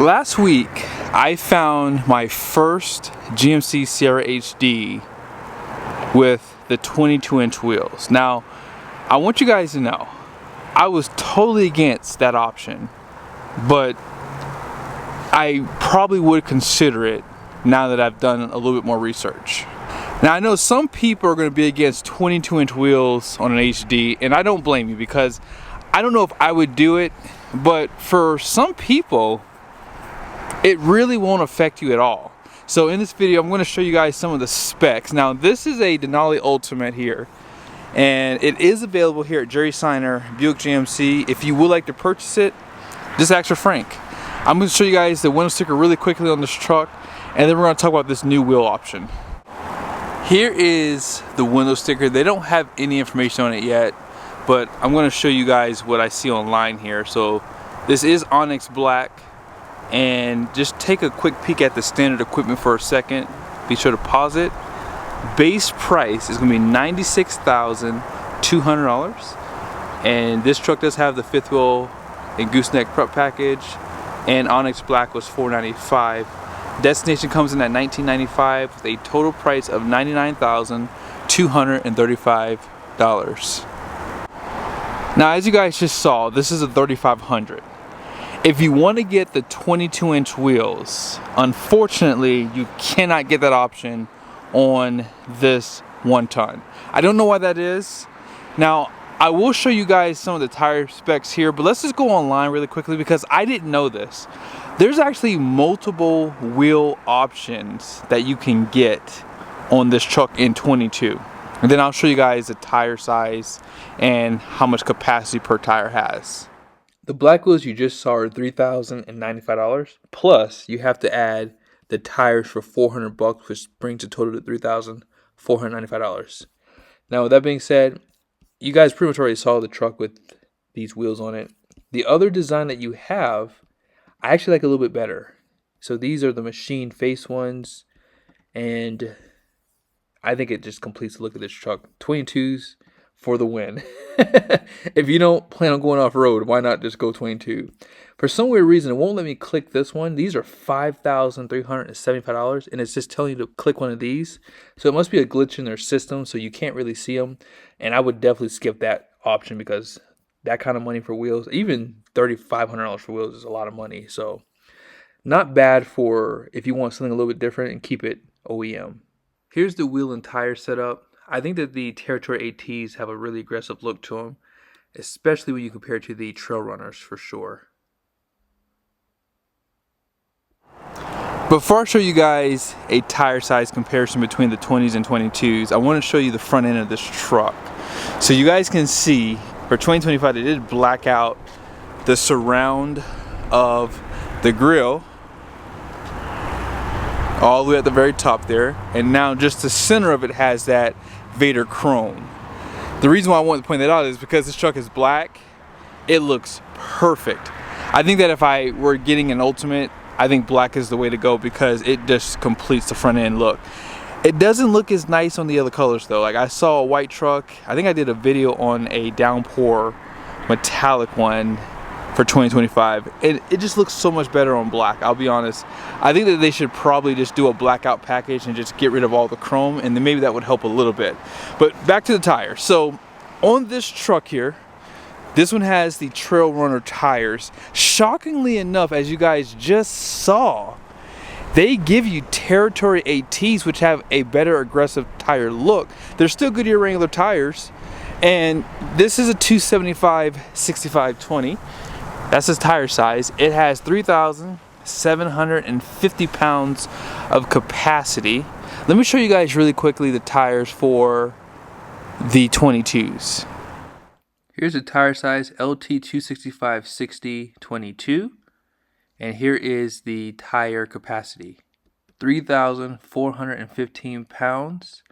Last week, I found my first GMC Sierra HD with the 22-inch wheels. Now, I want you guys to know, I was totally against that option, but I probably would consider it now that I've done a little bit more research. Now, I know some people are going to be against 22-inch wheels on an HD, and I don't blame you because I don't know if I would do it, but for some people, it really won't affect you at all. So in this video, I'm going to show you guys some of the specs. Now, this is a Denali Ultimate here, and it is available here at Jerry Seiner, Buick GMC. If you would like to purchase it, just ask for Frank. I'm going to show you guys the window sticker really quickly on this truck, and then we're going to talk about this new wheel option. Here is the window sticker. They don't have any information on it yet, but I'm going to show you guys what I see online here. So this is onyx black. And just take a quick peek at the standard equipment for a second. Be sure to pause it. Base price is going to be $96,200, and this truck does have the fifth wheel and gooseneck prep package, and onyx black was $495. Destination comes in at $1995 with a total price of $99,235. Now, as you guys just saw, this is a 3500. If you want to get the 22-inch wheels, unfortunately, you cannot get that option on this 1-ton. I don't know why that is. Now, I will show you guys some of the tire specs here, but let's just go online really quickly because I didn't know this. There's actually multiple wheel options that you can get on this truck in 22. And then I'll show you guys the tire size and how much capacity per tire has. The black wheels you just saw are $3,095, plus you have to add the tires for $400, which brings the total to $3,495. Now, with that being said, you guys pretty much already saw the truck with these wheels on it. The other design that you have, I actually like a little bit better. So these are the machine face ones, and I think it just completes the look of this truck. 22s for the win. If you don't plan on going off road, why not just go 22? For some weird reason, it won't let me click this one. These are $5,375, and it's just telling you to click one of these. So it must be a glitch in their system, so you can't really see them. And I would definitely skip that option because that kind of money for wheels, even $3,500 for wheels, is a lot of money. So not bad for if you want something a little bit different and keep it OEM. Here's the wheel and tire setup. I think that the Territory ATs have a really aggressive look to them, especially when you compare to the Trail Runners for sure. Before I show you guys a tire size comparison between the 20s and 22s, I want to show you the front end of this truck. So you guys can see for 2025 they did black out the surround of the grille all the way at the very top there, and now just the center of it has that Vader chrome. The reason why I wanted to point that out is because this truck is black. It looks perfect. I think that if I were getting an Ultimate, I think black is the way to go because it just completes the front end look. It doesn't look as nice on the other colors though. Like I saw a white truck, I think I did a video on a downpour metallic one for 2025, and it just looks so much better on black. I'll be honest, I think that they should probably just do a blackout package and just get rid of all the chrome, and then maybe that would help a little bit. But back to the tires. So on this truck here, this one has the Trail Runner tires. Shockingly enough, as you guys just saw, they give you Territory ATs, which have a better aggressive tire look. They're still Goodyear Wrangler tires, and this is a 275/65/20. That's its tire size. It has 3,750 pounds of capacity. Let me show you guys really quickly the tires for the 22s. Here's the tire size, LT 265/60/22. And here is the tire capacity. 3,415 pounds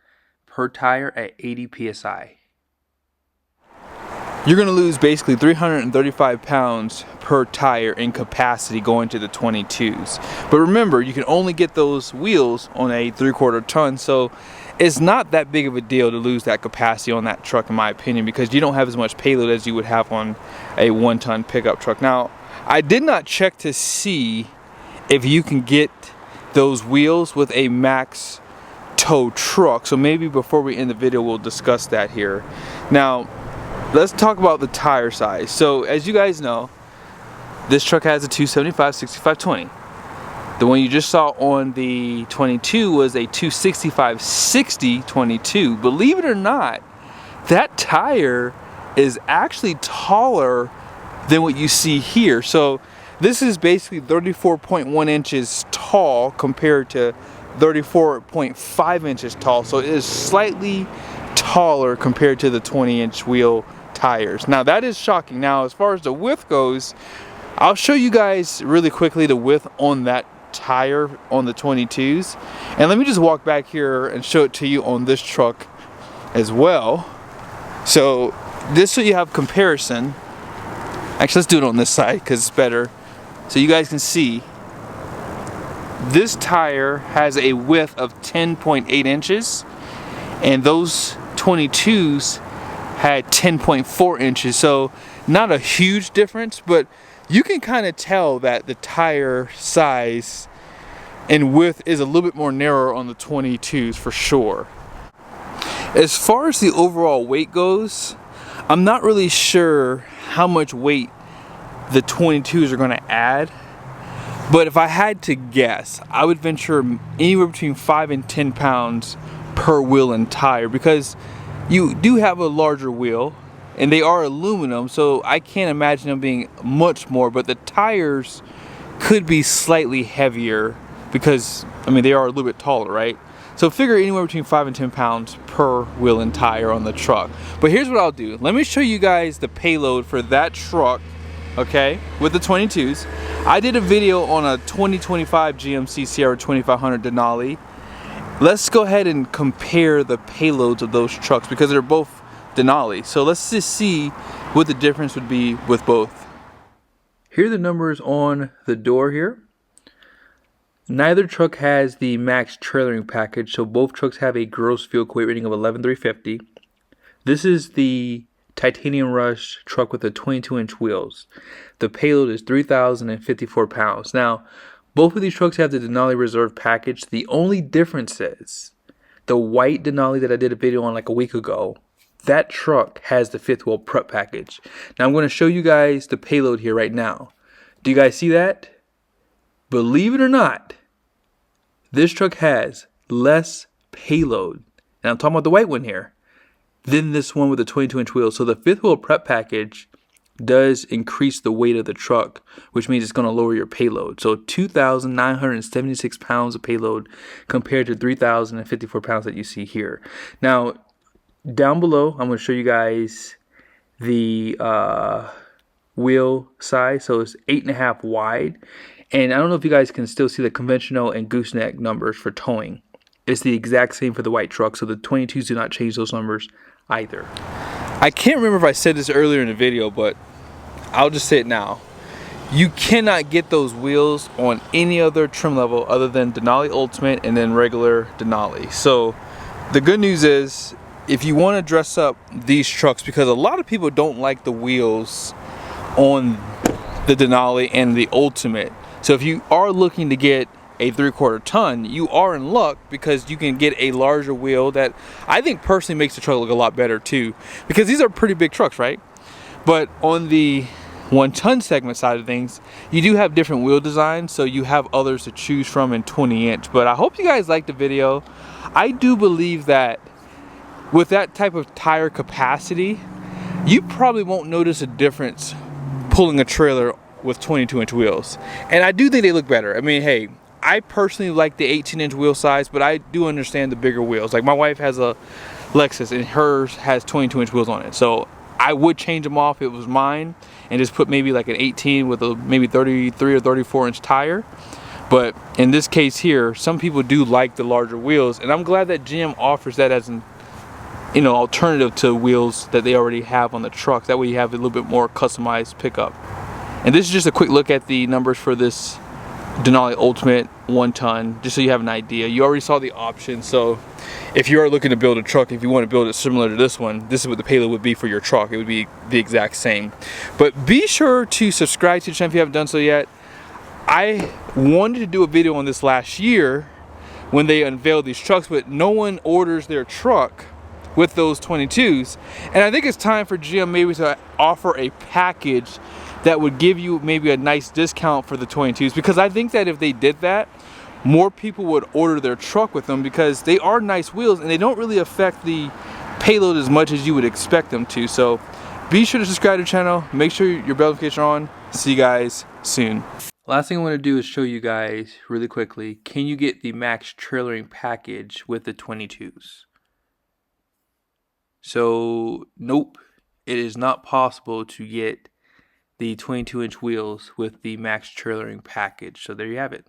per tire at 80 PSI. You're going to lose basically 335 pounds per tire in capacity going to the 22s. But remember, you can only get those wheels on a 3/4 ton, so it's not that big of a deal to lose that capacity on that truck in my opinion, because you don't have as much payload as you would have on a 1-ton pickup truck. Now, I did not check to see if you can get those wheels with a max tow truck. So maybe before we end the video, we'll discuss that here. Now, let's talk about the tire size. So as you guys know, this truck has a 275/65/20. The one you just saw on the 22 was a 265/60/22. Believe it or not, that tire is actually taller than what you see here. So this is basically 34.1 inches tall compared to 34.5 inches tall. So it is slightly taller compared to the 20-inch wheel tires. Now that is shocking. Now as far as the width goes, I'll show you guys really quickly the width on that tire on the 22s. And let me just walk back here and show it to you on this truck as well. So this, so you have comparison. Actually, let's do it on this side because it's better. So you guys can see this tire has a width of 10.8 inches and those 22s had 10.4 inches. So not a huge difference, but you can kind of tell that the tire size and width is a little bit more narrow on the 22s for sure. As far as the overall weight goes, I'm not really sure how much weight the 22s are going to add, but if I had to guess, I would venture anywhere between 5 and 10 pounds per wheel and tire, because you do have a larger wheel and they are aluminum, so I can't imagine them being much more, but the tires could be slightly heavier because, I mean, they are a little bit taller, right? So figure anywhere between 5 and 10 pounds per wheel and tire on the truck. But here's what I'll do. Let me show you guys the payload for that truck, okay, with the 22s. I did a video on a 2025 GMC Sierra 2500 Denali. Let's go ahead and compare the payloads of those trucks because they're both Denali. So let's just see what the difference would be with both. Here are the numbers on the door here. Neither truck has the max trailering package, so both trucks have a gross vehicle weight rating of 11,350. This is the Titanium Rush truck with the 22-inch wheels. The payload is 3,054 pounds. Now, both of these trucks have the Denali Reserve package. The only difference is the white Denali that I did a video on like a week ago, that truck has the fifth wheel prep package. Now I'm going to show you guys the payload here right now. Do you guys see that? Believe it or not, this truck has less payload, and I'm talking about the white one here, than this one with the 22-inch wheels. So the fifth wheel prep package does increase the weight of the truck, which means it's going to lower your payload. So 2,976 pounds of payload compared to 3,054 pounds that you see here. Now, down below, I'm going to show you guys the wheel size. So it's 8.5 wide. And I don't know if you guys can still see the conventional and gooseneck numbers for towing. It's the exact same for the white truck. So the 22s do not change those numbers either. I can't remember if I said this earlier in the video, but I'll just say it now. You cannot get those wheels on any other trim level other than Denali Ultimate and then regular Denali. So the good news is, if you want to dress up these trucks, because a lot of people don't like the wheels on the Denali and the Ultimate. So if you are looking to get a 3/4 ton, you are in luck because you can get a larger wheel that I think personally makes the truck look a lot better too, because these are pretty big trucks, right? But on the 1 ton segment side of things, you do have different wheel designs, so you have others to choose from in 20-inch. But I hope you guys liked the video. I do believe that with that type of tire capacity, you probably won't notice a difference pulling a trailer with 22-inch wheels. And I do think they look better. I mean, hey, I personally like the 18-inch wheel size, but I do understand the bigger wheels. Like my wife has a Lexus and hers has 22-inch wheels on it. So I would change them off if it was mine and just put maybe like an 18 with a maybe 33 or 34-inch tire. But in this case here, some people do like the larger wheels, and I'm glad that GM offers that as an alternative to wheels that they already have on the truck. That way you have a little bit more customized pickup. And this is just a quick look at the numbers for this Denali Ultimate 1 ton, just so you have an idea. You already saw the options, so if you are looking to build a truck, if you want to build it similar to this one, this is what the payload would be for your truck. It would be the exact same. But be sure to subscribe to the channel if you haven't done so yet. I wanted to do a video on this last year when they unveiled these trucks, but no one orders their truck with those 22s. And I think it's time for GM maybe to offer a package that would give you maybe a nice discount for the 22s, because I think that if they did that, more people would order their truck with them, because they are nice wheels and they don't really affect the payload as much as you would expect them to. So be sure to subscribe to the channel, make sure your bell notifications are on. See you guys soon. Last thing I want to do is show you guys really quickly, can you get the max trailering package with the 22s? So nope, it is not possible to get the 22-inch wheels with the max trailering package. So there you have it.